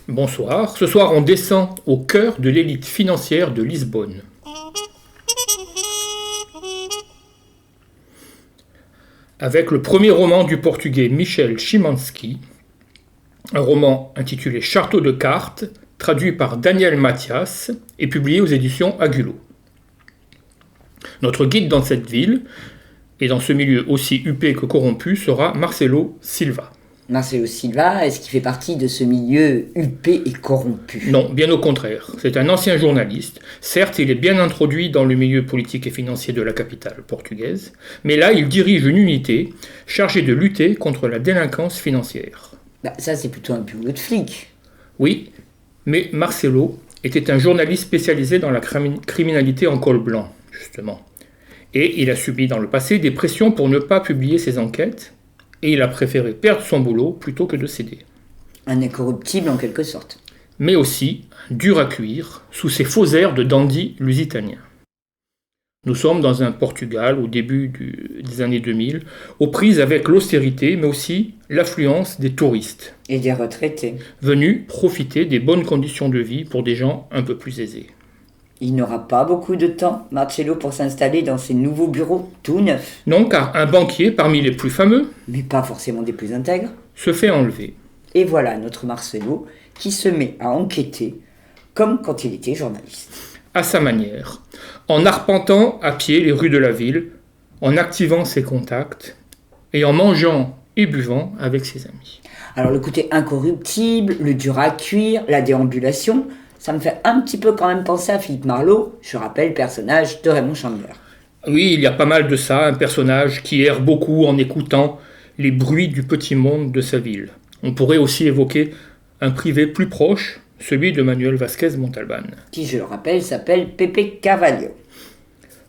Bonsoir. Ce soir, on descend au cœur de l'élite financière de Lisbonne. Avec le premier roman du portugais Michel Chimansky, un roman intitulé Château de cartes, traduit par Daniel Mathias et publié aux éditions Agulot. Notre guide dans cette ville, et dans ce milieu aussi huppé que corrompu, sera Marcelo Silva. Marcelo Silva, est-ce qu'il fait partie de ce milieu huppé et corrompu? Non, bien au contraire. C'est un ancien journaliste. Certes, il est bien introduit dans le milieu politique et financier de la capitale portugaise, mais là, il dirige une unité chargée de lutter contre la délinquance financière. Ça, c'est plutôt un boulot de flic. Oui, mais Marcelo était un journaliste spécialisé dans la criminalité en col blanc, justement. Et il a subi dans le passé des pressions pour ne pas publier ses enquêtes, et il a préféré perdre son boulot plutôt que de céder. Un incorruptible en quelque sorte. Mais aussi dur à cuire sous ses faux airs de dandy lusitanien. Nous sommes dans un Portugal au début des années 2000, aux prises avec l'austérité, mais aussi l'affluence des touristes. Et des retraités. Venus profiter des bonnes conditions de vie pour des gens un peu plus aisés. Il n'aura pas beaucoup de temps, Marcelo, pour s'installer dans ses nouveaux bureaux tout neufs. Non, car un banquier parmi les plus fameux, mais pas forcément des plus intègres, se fait enlever. Et voilà notre Marcelo qui se met à enquêter comme quand il était journaliste. À sa manière, en arpentant à pied les rues de la ville, en activant ses contacts et en mangeant et buvant avec ses amis. Alors le côté incorruptible, le dur à cuire, la déambulation, ça me fait un petit peu quand même penser à Philippe Marlowe, je rappelle le personnage de Raymond Chandler. Oui, il y a pas mal de ça, un personnage qui erre beaucoup en écoutant les bruits du petit monde de sa ville. On pourrait aussi évoquer un privé plus proche, celui de Manuel Vázquez Montalbán. Qui, je le rappelle, s'appelle Pepe Carvalho.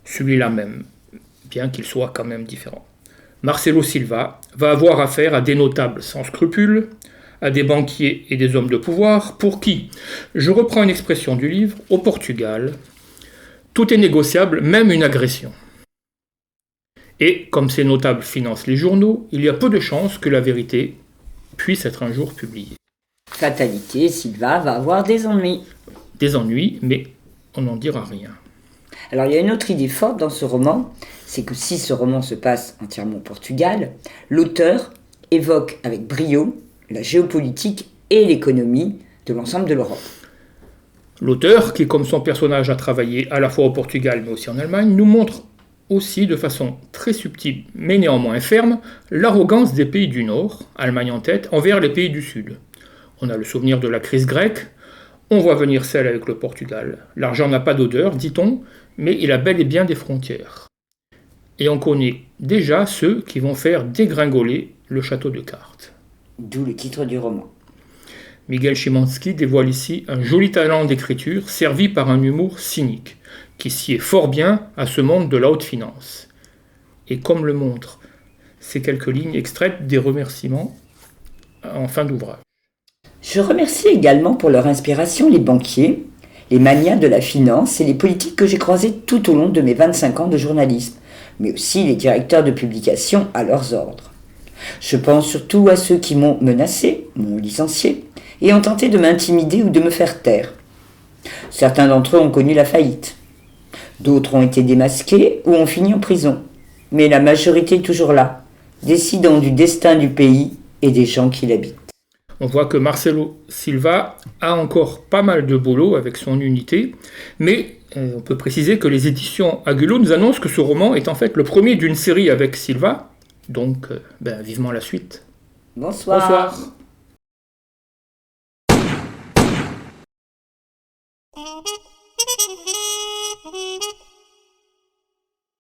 Celui-là même, bien qu'il soit quand même différent. Marcelo Silva va avoir affaire à des notables sans scrupules, à des banquiers et des hommes de pouvoir, pour qui, je reprends une expression du livre, au Portugal, tout est négociable, même une agression. Et comme ces notables financent les journaux, il y a peu de chances que la vérité puisse être un jour publiée. Fatalité, Silva va avoir des ennuis. Des ennuis, mais on n'en dira rien. Alors il y a une autre idée forte dans ce roman, c'est que si ce roman se passe entièrement au Portugal, l'auteur évoque avec brio la géopolitique et l'économie de l'ensemble de l'Europe. L'auteur, qui comme son personnage a travaillé à la fois au Portugal mais aussi en Allemagne, nous montre aussi de façon très subtile mais néanmoins ferme l'arrogance des pays du Nord, Allemagne en tête, envers les pays du Sud. On a le souvenir de la crise grecque, on voit venir celle avec le Portugal. L'argent n'a pas d'odeur, dit-on, mais il a bel et bien des frontières. Et on connaît déjà ceux qui vont faire dégringoler le château de cartes. D'où le titre du roman. Miguel Chimansky dévoile ici un joli talent d'écriture servi par un humour cynique, qui sied fort bien à ce monde de la haute finance. Et comme le montrent ces quelques lignes extraites des remerciements en fin d'ouvrage. Je remercie également pour leur inspiration les banquiers, les manias de la finance et les politiques que j'ai croisés tout au long de mes 25 ans de journalisme, mais aussi les directeurs de publication à leurs ordres. Je pense surtout à ceux qui m'ont menacé, m'ont licencié, et ont tenté de m'intimider ou de me faire taire. Certains d'entre eux ont connu la faillite. D'autres ont été démasqués ou ont fini en prison. Mais la majorité est toujours là, décidant du destin du pays et des gens qui l'habitent. On voit que Marcelo Silva a encore pas mal de boulot avec son unité, mais on peut préciser que les éditions Agulot nous annoncent que ce roman est en fait le premier d'une série avec Silva, donc vivement la suite. Bonsoir. Bonsoir.